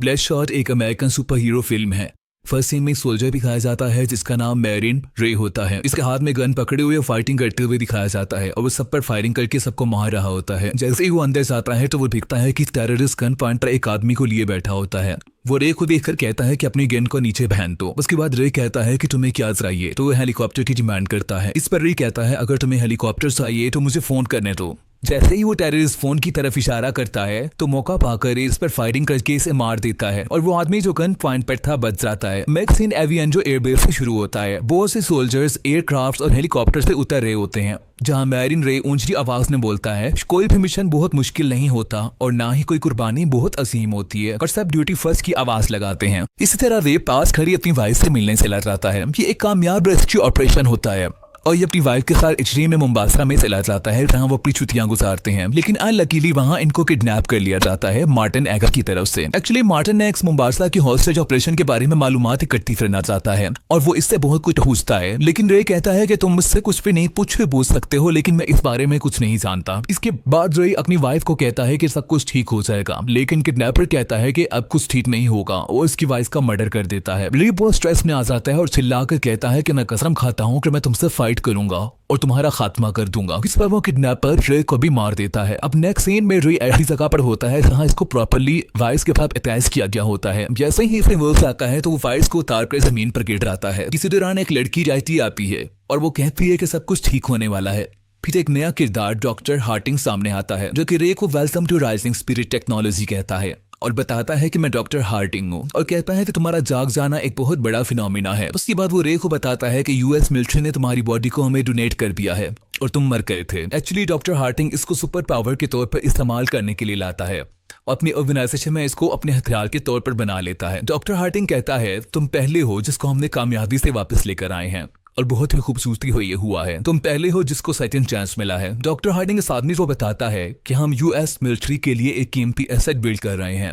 ब्लडशॉट एक American super hero film है। First scene में सोल्जर दिखाया जाता है जिसका नाम मैरिन रे होता है। इसके हाथ में गन पकड़े हुए फाइटिंग करते हुए दिखाया जाता है और वो सब पर फायरिंग करके सबको मार रहा होता है। जैसे ही वो अंदर जाता है तो वो दिखता है कि टेररिस्ट गन पॉइंट पर एक आदमी को लिए बैठा होता है। वो रे को देखकर कहता है कि अपनी गन को नीचे पहन दो। उसके बाद रे कहता है कि तुम्हें क्या चाहिए, तो वो हेलीकॉप्टर की डिमांड करता है। इस पर रे कहता है अगर तुम्हें हेलीकॉप्टर चाहिए तो मुझे फोन करने दो। जैसे ही वो टेररिस्ट फोन की तरफ इशारा करता है तो मौका पाकर इस पर फायरिंग करके इसे मार देता है और वो आदमी जो गन पॉइंट पर था बच जाता है। नेक्स्ट सीन एवियन जो एयरबेस से शुरू होता है। बहुत से सोल्जर्स एयरक्राफ्ट और हेलीकॉप्टर से उतर रहे होते हैं, जहां मैरिन रे ऊंची आवाज में बोलता है कोई भी मिशन बहुत मुश्किल नहीं होता और ना ही कोई कुर्बानी बहुत अजीम होती है और सब ड्यूटी फर्स्ट की आवाज लगाते हैं। इसी तरह रे पास खड़ी अपनी वाइफ से मिलने चला जाता है। ये एक कामयाब रेस्क्यू ऑपरेशन होता है और ये अपनी वाइफ के साथ इटली में मुंबासा में चला जाता है जहां वो अपनी छुट्टियां गुजारते हैं। लेकिन अनलकीली वहां इनको किडनैप कर लिया जाता है मार्टिन एगर की तरफ से। एक्चुअली मार्टिन एक्स मुंबासा की हॉस्टेज ऑपरेशन के बारे में मालूमात इकट्ठी करना चाहता है और वो इससे बहुत कुछ पूछता है, लेकिन रे कहता है कि तुम मुझसे कुछ भी नहीं पूछ सकते हो, लेकिन मैं इस बारे में कुछ नहीं जानता। इसके बाद रे अपनी वाइफ को कहता है कि सब कुछ ठीक हो जाएगा, लेकिन किडनैपर कहता है कि अब कुछ ठीक नहीं होगा और उसकी वाइफ का मर्डर कर देता है। रे बहुत स्ट्रेस में आ जाता है और चिल्लाकर कहता है कि मैं कसम खाता हूँ कि मैं तुमसे फाइट करूंगा और तुम्हारा खात्मा कर दूंगा। इस पर वो किडनैपर रे को भी मार देता है। अब नेक्स्ट सीन में रे ऐसी जगह पर होता है जहां इसको प्रॉपर्ली वाइस के साथ अटैच किया गया होता है। जैसे ही इसे वर्क आता है तो वो वाइस को उतार कर जमीन पर गिर जाता है। इसी दौरान एक लड़की जाती आती है और वो कहती है कि सब कुछ ठीक होने वाला है। फिर एक नया किरदार डॉक्टर हार्टिंग सामने आता है जो कि रे को welcome to Rising Spirit Technology कहता है और बताता है कि मैं डॉक्टर हार्टिंग हूँ और कहता है कि तुम्हारा जाग जाना एक बहुत बड़ा फिनोमिना है। उसके बाद वो रे को बताता है कि यूएस मिलिट्री ने तुम्हारी बॉडी को हमें डोनेट कर दिया है और तुम मर गए थे। एक्चुअली डॉक्टर हार्टिंग इसको सुपर पावर के तौर पर इस्तेमाल करने के लिए लाता है और अपनी ऑर्गेनाइजेशन में इसको अपने हथियार के तौर पर बना लेता है। डॉक्टर हार्टिंग कहता है तुम पहले हो जिसको हमने कामयाबी से वापस लेकर आए हैं और बहुत ही खूबसूरती हो ये हुआ है। तुम पहले हो जिसको सेकंड चांस मिला है। डॉक्टर हार्टिंग इस आदमी को बताता है कि हम यूएस मिलिट्री के लिए एक कीमती एसेट बिल्ड कर रहे हैं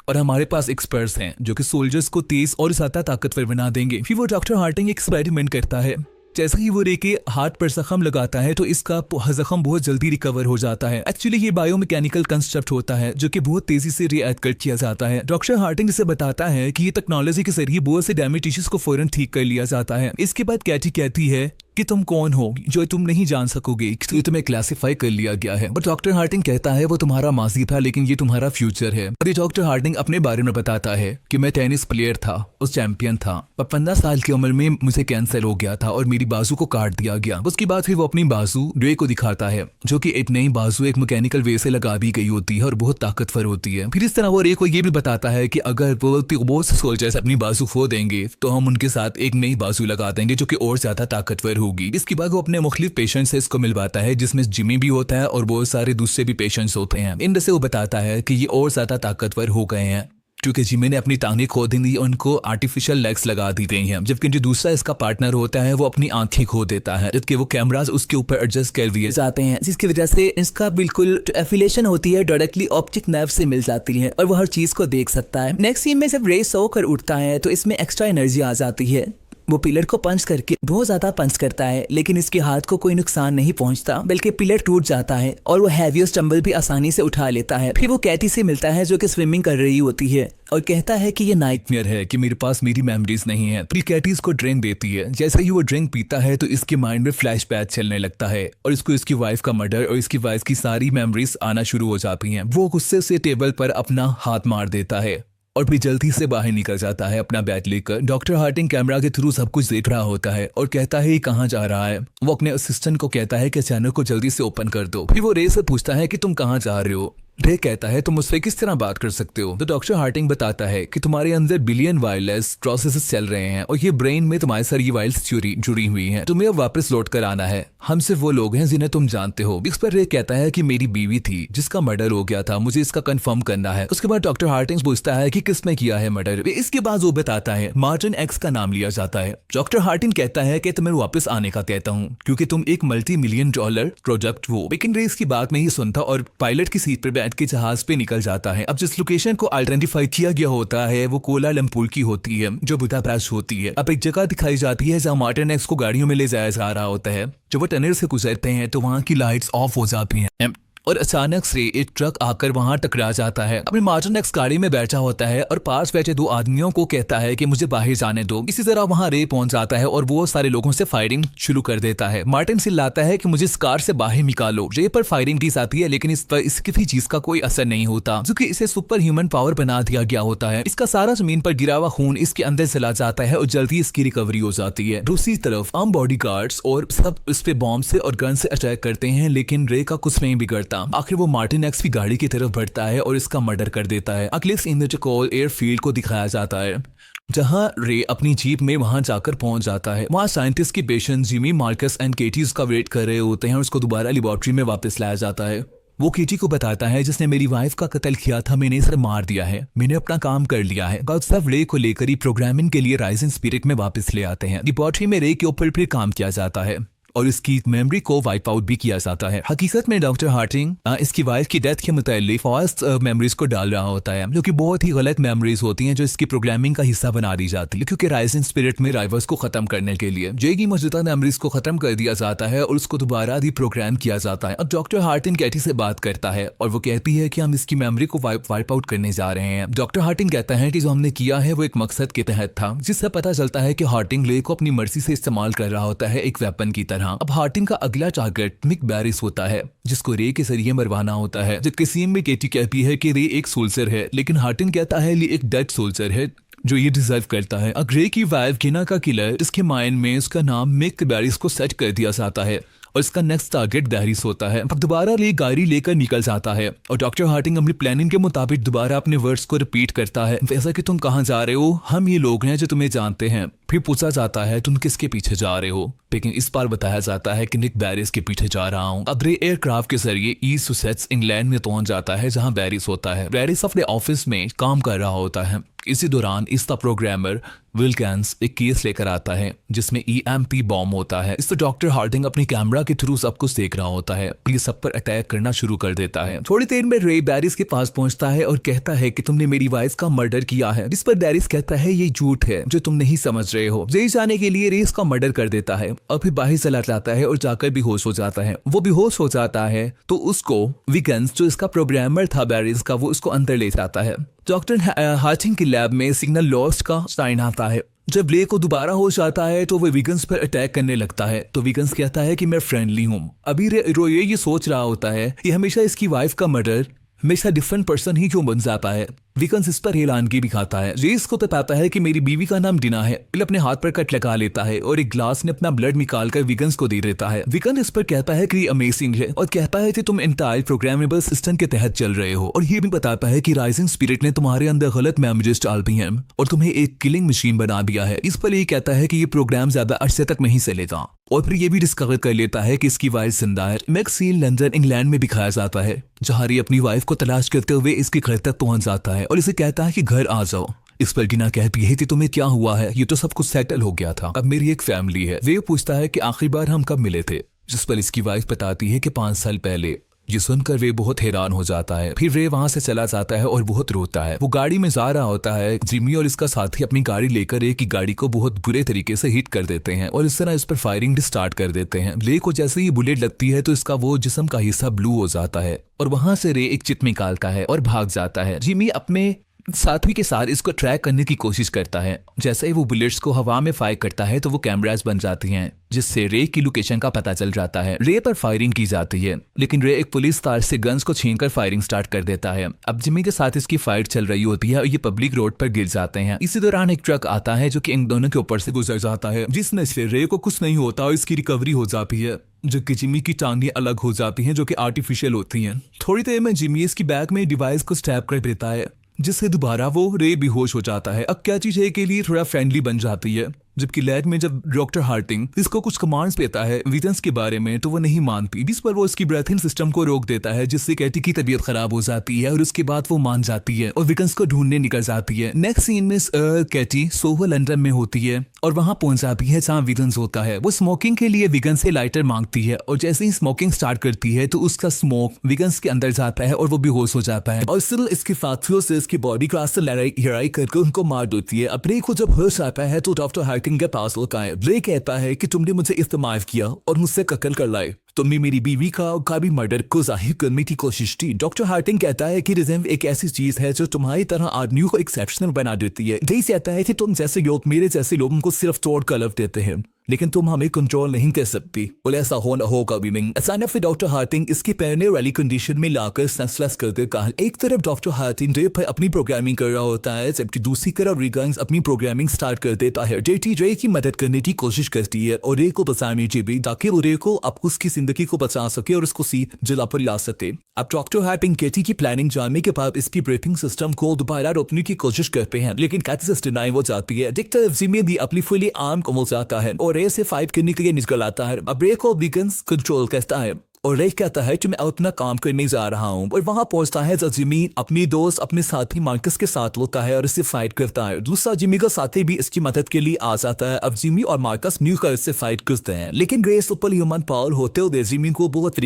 और हमारे पास एक्सपर्ट्स हैं जो कि सोल्जर्स को तेज और ज्यादा ताकतवर बना देंगे। फिर वो डॉक्टर हार्टिंग एक एक्सपेरिमेंट करता है। जैसे ही वो रे के हाथ पर जख्म लगाता है तो इसका जख्म बहुत जल्दी रिकवर हो जाता है। एक्चुअली ये बायोमैकेनिकल कंस्ट्रक्ट होता है जो कि बहुत तेजी से रिएक्ट किया जाता है। डॉक्टर हार्टिंग इसे बताता है कि ये टेक्नोलॉजी के जरिए बहुत से डैमेज टिश्यूज को फौरन ठीक कर लिया जाता है। इसके बाद कैटी कहती है कि तुम कौन हो जो तुम नहीं जान सकोगे, तो तुम्हें क्लासिफाई कर लिया गया है। बट डॉक्टर हार्टिंग कहता है वो तुम्हारा माजी था लेकिन ये तुम्हारा फ्यूचर है। और ये डॉक्टर हार्टिंग अपने बारे में बताता है कि मैं टेनिस प्लेयर था, उस चैंपियन था, पर 15 साल की उम्र में मुझे कैंसर हो गया था और मेरी बाजू को काट दिया गया। उसके बाद फिर वो अपनी बाजू रे को दिखाता है जो कि एक नई बाजू एक मैकेनिकल वे से लगा दी गई होती है और बहुत ताकतवर होती है। फिर इस तरह वो रे को ये भी बताता है कि अगर वो सोल्जर्स अपनी बाजू खो देंगे तो हम उनके साथ एक नई बाजू लगा देंगे जो कि और ज्यादा ताकतवर होगी। इसके बाद वो अपने मुख्तलिफ पेशेंट से इसको मिलवाता है जिसमें जिमी भी होता है और बहुत सारे दूसरे भी पेशेंट्स होते हैं। इनमें से वो बताता है कि ये और ज्यादा ताकतवर हो गए हैं क्योंकि जिमी ने अपनी टांगें खो दी, उनको आर्टिफिशियल लेग्स लगा दी गई हैं, जबकि जो दूसरा इसका पार्टनर होता है वो अपनी आंखें खो देता है, जबकि वो कैमरास उसके ऊपर एडजस्ट कर दिए जाते हैं जिसकी वजह से इसका बिल्कुल एफिलिएशन होती है डायरेक्टली ऑप्टिक नर्व से मिल जाती है और वो हर चीज को देख सकता है। नेक्स्ट सीन में जब रे सोकर उठता है तो इसमें एक्स्ट्रा एनर्जी आ जाती है। वो पिलर को पंच करके बहुत ज्यादा पंच करता है लेकिन इसके हाथ को कोई नुकसान नहीं पहुंचता बल्कि पिलर टूट जाता है और वो हैवीएस्ट डंबल भी आसानी से उठा लेता है। फिर वो कैटी से मिलता है जो कि स्विमिंग कर रही होती है और कहता है कि ये नाइटमेयर है कि मेरे पास मेरी मेमोरीज नहीं है। फिर कैटी इसको ड्रिंक देती है। जैसे ही वो ड्रिंक पीता है तो इसके माइंड में फ्लैशबैक चलने लगता है और इसको इसकी वाइफ का मर्डर और इसकी वाइफ की सारी मेमोरीज आना शुरू हो जाती हैं। वो गुस्से से टेबल पर अपना हाथ मार देता है और फिर जल्दी से बाहर निकल जाता है अपना बैग लेकर। डॉक्टर हार्टिंग कैमरा के थ्रू सब कुछ देख रहा होता है और कहता है कहाँ जा रहा है। वो अपने असिस्टेंट को कहता है कि चैनल को जल्दी से ओपन कर दो। फिर वो रे से पूछता है कि तुम कहाँ जा रहे हो। रे कहता है तुम मुझसे किस तरह बात कर सकते हो। तो डॉक्टर हार्टिंग बताता है कि तुम्हारे अंदर बिलियन वायरलेस प्रोसेसेस चल रहे हैं और ये ब्रेन में तुम्हारे सारी वायर्स जुड़ी हुई हैं। तुम्हें अब वापस लौट कर आना है। हम सिर्फ वो लोग हैं जिन्हें तुम जानते हो। इस पर रे कहता है कि मेरी बीवी थी जिसका मर्डर हो गया था, मुझे इसका कंफर्म करना है। उसके बाद डॉक्टर हार्टिंग पूछता है कि किसने किया है मर्डर। इसके बाद वो बताता है मार्टिन एक्स का नाम लिया जाता है। डॉक्टर हार्टिंग कहता है कि तुम्हें वापस आने का कहता हूँ क्योंकि तुम एक $multi-million प्रोजेक्ट हो। लेकिन रे इसकी बात नहीं सुनता और पायलट की सीट पर बैठ के जहाज पे निकल जाता है। अब जिस लोकेशन को आइडेंटिफाई किया गया होता है वो कोलालमपुर की होती है जो बुदापेस्ट होती है। अब एक जगह दिखाई जाती है जहाँ मार्टिन एक्स को गाड़ियों में ले जाया जा रहा होता है। जब वो टनल से गुजरते हैं तो वहाँ की लाइट्स ऑफ हो जाती हैं। और अचानक से एक ट्रक आकर वहां टकरा जाता है। अपने मार्टिन एक्स गाड़ी में बैठा होता है और पास बैठे दो आदमियों को कहता है कि मुझे बाहर जाने दो। इसी तरह वहां रे पहुंच जाता है और वो सारे लोगों से फायरिंग शुरू कर देता है। मार्टिन चिल्लाता है कि मुझे इस कार से बाहर निकालो। रे पर फायरिंग की जाती है लेकिन इस पर इस किसी चीज का कोई असर नहीं होता, क्योंकि इसे सुपर ह्यूमन पावर बना दिया गया होता है। इसका सारा जमीन पर गिरा हुआ खून इसके अंदर चला जाता है और जल्दी इसकी रिकवरी हो जाती है। दूसरी तरफ आम बॉडीगार्ड्स और सब इस पे बॉम्ब से और गन से अटैक करते हैं लेकिन रे का कुछ नहीं बिगड़ता। आखिर वो मार्टिन एक्स की गाड़ी की तरफ बढ़ता है और इसका मर्डर कर देता है। अगले सीन में चकोल एयरफील्ड को दिखाया जाता है जहां रे अपनी जीप में वहां जाकर पहुंच जाता है। वहां साइंटिस्ट के पेशेंट जिमी, मार्कस एंड केटी उसका वेट कर रहे होते हैं और उसको दोबारा लेबोरेटरी में वापस लाया जाता है। वो केटी को बताता है जिसने मेरी वाइफ का कत्ल किया था, मैंने इसे मार दिया है, मैंने अपना काम कर लिया है। गॉड सब रे को लेकर ही प्रोग्रामिंग के लिए राइजिंग स्पिरिट में वापस ले आते हैं। लेबोरेटरी में रे के ऊपर फिर काम किया जाता है और इसकी मेमोरी को वाइप आउट भी किया जाता है। हकीकत में डॉक्टर हार्टिंग इसकी वाइफ की डेथ के मुतालिक फॉल्स मेमोरीज को डाल रहा होता है, जो कि बहुत ही गलत मेमोरीज होती हैं जो इसकी प्रोग्रामिंग का हिस्सा बना दी जाती है, क्योंकि राइजिंग स्पिरिट में राइवल्स को खत्म करने के लिए जे की मौजूदा मेमोरीज को खत्म कर दिया जाता है और उसको दोबारा रिप्रोग्राम किया जाता है। अब डॉक्टर हार्टिंग कैटी से बात करता है और वो कहती है कि हम इसकी मेमोरी को वाइप आउट करने जा रहे हैं। डॉक्टर हार्टिंग कहता है कि जो हमने किया है वो एक मकसद के तहत था, जिससे पता चलता है कि हार्टिंग रे को अपनी मर्जी से इस्तेमाल कर रहा होता है एक वेपन की तरह। अब हार्टिंग का अगला टारगेट निक बैरिस होता है जिसको रे के जरिए मरवाना होता है। जबकि सीन में केटी कहती है कि रे एक सोल्जर है लेकिन हार्टिंग कहता है ये एक डेड सोल्जर है जो ये डिजर्व करता है। अब रे की वाइफ गिना का किलर इसके माइंड में उसका नाम निक बैरिस को सेट कर दिया जाता है और इसका नेक्स्ट टारगेट बैरिस होता है। अब दोबारा रे गाड़ी लेकर निकल जाता है और डॉक्टर हार्टिंग अपनी प्लानिंग के मुताबिक दोबारा अपने वर्ड्स को रिपीट करता है, वैसा कि तुम कहाँ जा रहे हो, हम ये लोग हैं जो तुम्हें जानते हैं। फिर पूछा जाता है तुम किसके पीछे जा रहे हो, लेकिन इस बार बताया जाता है कि निक बैरिस के पीछे जा रहा हूँ। अब रे एयरक्राफ्ट के जरिए ईस्ट सुसेक्स इंग्लैंड में पहुंच जाता है जहाँ बैरिस होता है। बैरिस अपने ऑफिस में काम कर रहा होता है। इसी दौरान इसका प्रोग्रामर विल्कन्स एक केस लेकर आता है जिसमें EMP बॉम्ब होता है। इस तो डॉक्टर हार्टिंग अपनी कैमरा के थ्रू सब कुछ देख रहा होता है, ये सब पर अटैक करना शुरू कर देता है। थोड़ी देर में रे बैरिस के पास पहुंचता है और कहता है कि तुमने मेरी वाइफ का मर्डर किया है, जिस पर बैरिस कहता है ये झूठ है जो तुम नहीं समझ रहे हो। जेल जाने के लिए रे इसका मर्डर कर देता है और फिर बाहर चला जाता है और जाकर बेहोश हो जाता है। वो बेहोश हो जाता है तो उसको विल्कन्स जो इसका प्रोग्रामर था बैरिस का, वो उसको अंदर ले जाता है। डॉक्टर हार्टिंग की लैब में सिग्नल लॉस्ट का साइन आता है। जब रे को दोबारा होश आता है तो वो विगन्स पर अटैक करने लगता है, तो विगन्स कहता है कि मैं फ्रेंडली हूँ। अभी रोये ये सोच रहा होता है कि हमेशा इसकी वाइफ का मर्डर हमेशा डिफरेंट पर्सन ही क्यों बन जाता है। विकन्स इस पर हैरानगी भी खाता है। रे इसको बताता है कि मेरी बीवी का नाम डिना है। फिर अपने हाथ पर कट लगा लेता है और एक ग्लास में अपना ब्लड निकालकर विकन्स को दे देता है। विकन इस पर कहता है कि अमेजिंग है और कहता है कि तुम एंटायर प्रोग्रामेबल सिस्टम के तहत चल रहे हो, और ये भी बताता है कि राइजिंग स्पिरिट ने तुम्हारे अंदर गलत मेमोरीज डाल दी हैं और तुम्हें एक किलिंग मशीन बना दिया है। इस पर ये कहता है कि ये प्रोग्राम ज्यादा अरसे तक नहीं चलेगा और फिर ये भी डिस्कवर कर लेता है कि इसकी वाइफ जिंदा है। नेक्स्ट सीन लंदन इंग्लैंड में दिखाया जाता है जहाँ रे अपनी वाइफ को तलाश करते हुए इसके घर तक पहुंच जाता है और इसे कहता है कि घर आ जाओ। इस पर गिना कहती है कि तुम्हें क्या हुआ है, ये तो सब कुछ सेटल हो गया था, अब मेरी एक फैमिली है। वे पूछता है कि आखिरी बार हम कब मिले थे, जिस पर इसकी वाइफ बताती है कि 5 साल पहले। ये सुनकर वे बहुत हैरान हो जाता है। फिर वे वहां से चला जाता है और बहुत रोता है। वो गाड़ी में जा रहा होता है। जिमी और इसका साथी अपनी गाड़ी लेकर एक की गाड़ी को बहुत बुरे तरीके से हिट कर देते हैं और इस तरह इस पर फायरिंग स्टार्ट कर देते हैं। ले को जैसे ही बुलेट लगती है तो इसका वो जिस्म का हिस्सा ब्लू हो जाता है और वहां से रे एक चिट निकालता है और भाग जाता है। जिमी अपने साथी के साथ इसको ट्रैक करने की कोशिश करता है। जैसे ही वो बुलेट्स को हवा में फायर करता है तो वो कैमरास बन जाती हैं, जिससे रे की लोकेशन का पता चल जाता है। रे पर फायरिंग की जाती है लेकिन रे एक पुलिस कार से गन्स को छीनकर फायरिंग स्टार्ट कर देता है। अब जिमी के साथ इसकी फाइट चल रही होती है और ये पब्लिक रोड पर गिर जाते हैं। इसी दौरान एक ट्रक आता है जो कि इन दोनों के ऊपर से गुजर जाता है, जिसमें से रे को कुछ नहीं होता और इसकी रिकवरी हो जाती है, जबकि जिमी की टांगें अलग हो जाती हैं जो कि आर्टिफिशियल होती हैं। थोड़ी देर में जिमी इसकी बैग में डिवाइस को स्टैब कर देता है, जिससे दोबारा वो रे बेहोश हो जाता है। अब क्या चीज है के लिए थोड़ा फ्रेंडली बन जाती है। जबकि लैब में जब डॉक्टर हार्टिंग इसको कुछ कमांड्स देता है विजन्स के बारे में तो वो नहीं मानती, जिस पर वो इसकी ब्रीथिंग सिस्टम को रोक देता है, जिससे कैटी की तबीयत खराब हो जाती है और उसके बाद वो मान जाती है और विकन्स को ढूंढने निकल जाती है। नेक्स्ट सीन में कैटी सोहो लंदन में होती है और वहां पहुंच जाती है जहाँ विगन्स होता है। वो स्मोकिंग के लिए विगन से लाइटर मांगती है और जैसे ही स्मोकिंग स्टार्ट करती है तो उसका स्मोक विगन्स के अंदर जाता है और वो बेहोश हो जाता है और सिर्फ इसके साथियों से इसकी बॉडी क्लास से लड़ाई करके उनको मार देती है। अपने को जब होश आता है तो डॉक्टर हार्टिंग के पास होता है। रे कहता है कि तुमने मुझे इस्तेमाल किया और मुझसे कत्ल कर लाए। तुमने मेरी बीवी का भी मर्डर को जाहिर करने की कोशिश की। डॉक्टर हार्टिंग कहता है कि रिजेंट एक ऐसी चीज है जो तुम्हारी तरह आदमियों को एक्सेप्शनल बना देती है। रे कहता है कि तुम जैसे लोग मेरे जैसे लोगों को सिर्फ तोड़ कर लव देते हैं, लेकिन तुम हमें कंट्रोल नहीं कर सकती। और ऐसा होगा भी नहीं। अचानक से डॉक्टर हार्टिंग इसकी पहले वाली कंडीशन में लाकर सेंसलेस कर देता है। एक तरफ डॉक्टर हार्टिंग रे पर अपनी प्रोग्रामिंग कर रहा होता है, जबकि दूसरी तरफ रिगन्स अपनी प्रोग्रामिंग स्टार्ट कर देता है। जेटी रे की मदद करने की कोशिश करती है और रे को बचाने की भी, ताकि वो रे को अब उसकी जिंदगी को बचा सके और उसको सी जला पर ला सके। अब डॉक्टर हार्टिंग केटी की प्लानिंग जानने के बाद इसकी ब्रीथिंग सिस्टम को दोबारा रोकने की कोशिश करते हैं, लेकिन कैटी डिनाई हो जाती है। डिक्टर जिम्मे भी अपनी फुली आर्म को मिल जाता है और रे से फाइट करने के लिए निकल आता है। अब रे को बिगन्स कंट्रोल करता है और रे कहता है कि मैं अपना काम करने जा रहा हूँ। और वहां पहुंचता है जब जिमी अपनी दोस्त अपने साथी मार्कस के साथ होता है और इससे फाइट करता है। दूसरा जिमी का साथी भी इसकी मदद के लिए आ जाता है। अब जिमी और मार्कस मिलकर इससे फाइट करते हैं, लेकिन ग्रे सुपर ह्यूमन पावर होते हुए जिमी को बहुत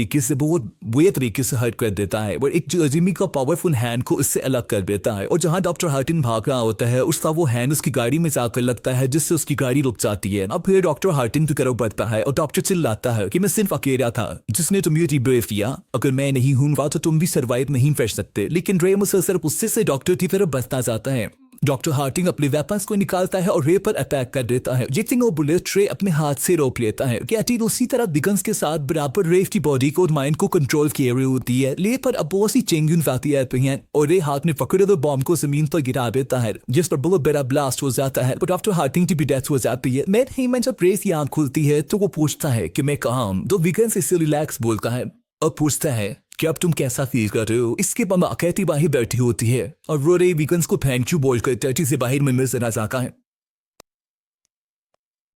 बुरे तरीके से हर्ट कर देता है और एक जिमी का पावरफुल हैंड को इससे अलग कर देता है। और जहाँ डॉक्टर हार्टिन भाग रहा होता है, उसका वो हैंड उसकी गाड़ी में जाकर लगता है, जिससे उसकी गाड़ी रुक जाती है। अब फिर डॉक्टर हार्टिन की तरफ बढ़ता है और डॉक्टर चिल्लाता है कि मैं सिर्फ अकेला था जिसने तुम्हें रिब्रीफ किया। अगर मैं नहीं हूँ तो तुम भी सर्वाइव नहीं कर सकते। लेकिन रे मुसलसल गुस्से से डॉक्टर की तरफ बचता जाता है। डॉक्टर हार्टिंग अपने वेपन्स को निकालता है और रे पर अटैक कर देता है। जितनी वो बुलेट रे अपने हाथ से रोक लेता है। कैटी उसी तरह बिगन्स के साथ बराबर रे की बॉडी को और माइंड को कंट्रोल किए हुए होती है। ले पर अब बहुत सी चेंजिंग आती है और रे हाथ में पकड़े हुए बॉम्ब को जमीन पर गिरा देता है, जिस पर बहुत बड़ा ब्लास्ट हो जाता है। पर डॉक्टर हार्टिंग की भी डेथ हो जाती है। मैं जब रे की आंख खुलती है तो वो पूछता है कि मैं कहाँ हूँ। तो बिगन्स इससे रिलैक्स बोलता है और पूछता है कि अब तुम कैसा फील कर रहे हो। इसके बाद कहती बाहर बैठी होती है और वो रे बिगन्स को थैंक यू बोलकर टर्टी से बाहर में नजर आ जाता है।